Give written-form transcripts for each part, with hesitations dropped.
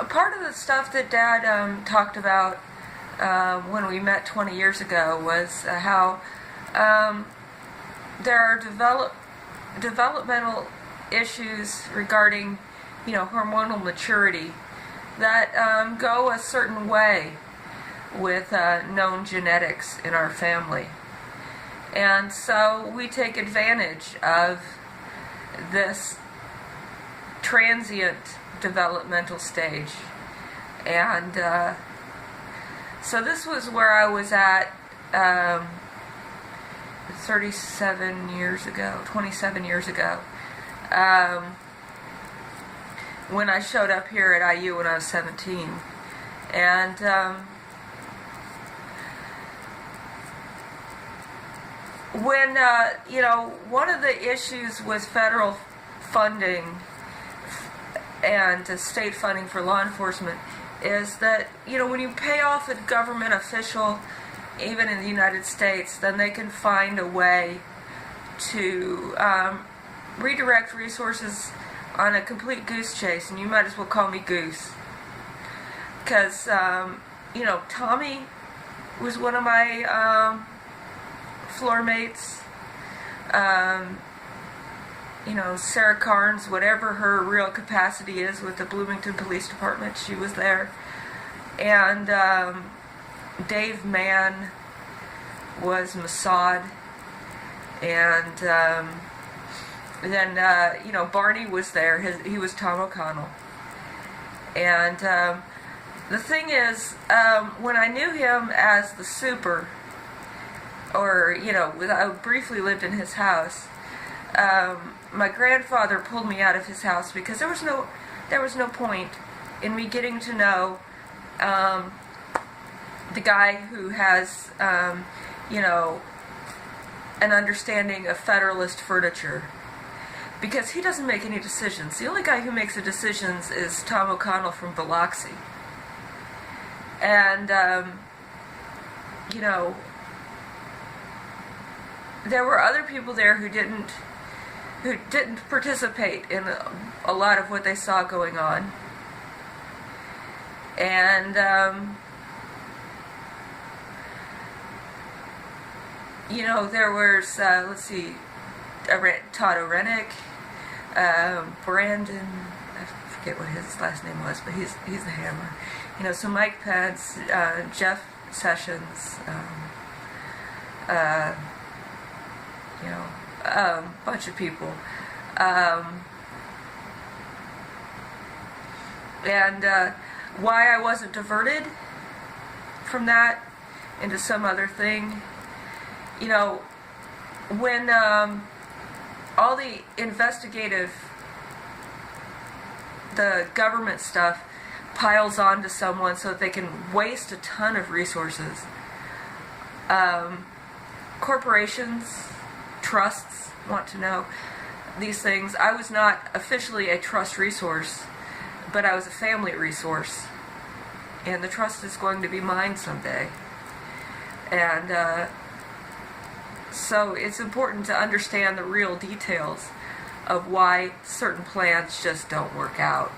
Part of the stuff that Dad talked about when we met 20 years ago was how there are developmental issues regarding, hormonal maturity that go a certain way with known genetics in our family. And so we take advantage of this transient developmental stage. And so this was where I was at 27 years ago, when I showed up here at IU when I was 17. And when, one of the issues with federal funding and state funding for law enforcement is that, when you pay off a government official, even in the United States, then they can find a way to redirect resources on a complete goose chase, and you might as well call me Goose. Because, Tommy was one of my floor mates. Sarah Carnes, whatever her real capacity is with the Bloomington Police Department, she was there. And Dave Mann was Mossad. And then, Barney was there. He was Tom O'Connell. And the thing is, when I knew him as the super, or, I briefly lived in his house, my grandfather pulled me out of his house because there was no point in me getting to know the guy who has, an understanding of Federalist furniture, because he doesn't make any decisions. The only guy who makes the decisions is Tom O'Connell from Biloxi. And, there were other people there who didn't participate in a lot of what they saw going on. And, there was, Todd Orenek, Brandon, I forget what his last name was, but he's the hammer. So Mike Pence, Jeff Sessions, bunch of people. And why I wasn't diverted from that into some other thing, when all the the government stuff piles onto someone so that they can waste a ton of resources. Corporations, trusts want to know these things. I was not officially a trust resource, but I was a family resource. And the trust is going to be mine someday. And so it's important to understand the real details of why certain plans just don't work out,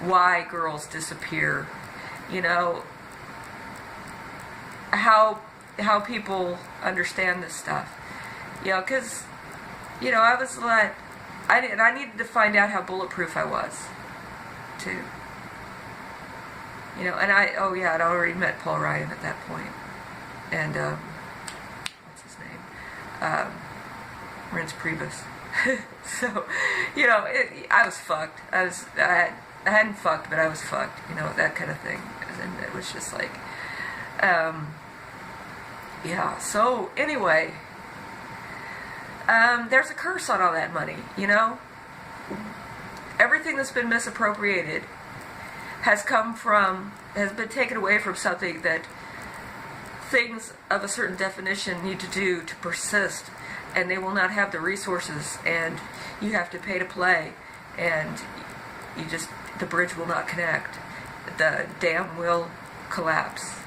why girls disappear, how people understand this stuff. Because, I was like, I needed to find out how bulletproof I was, too. And I'd already met Paul Ryan at that point. And, what's his name? Reince Priebus. So, I was fucked. I hadn't fucked, but I was fucked, that kind of thing. And it was just like, so anyway, there's a curse on all that money, Everything that's been misappropriated has been taken away from something that things of a certain definition need to do to persist, and they will not have the resources, and you have to pay to play, and the bridge will not connect. The dam will collapse.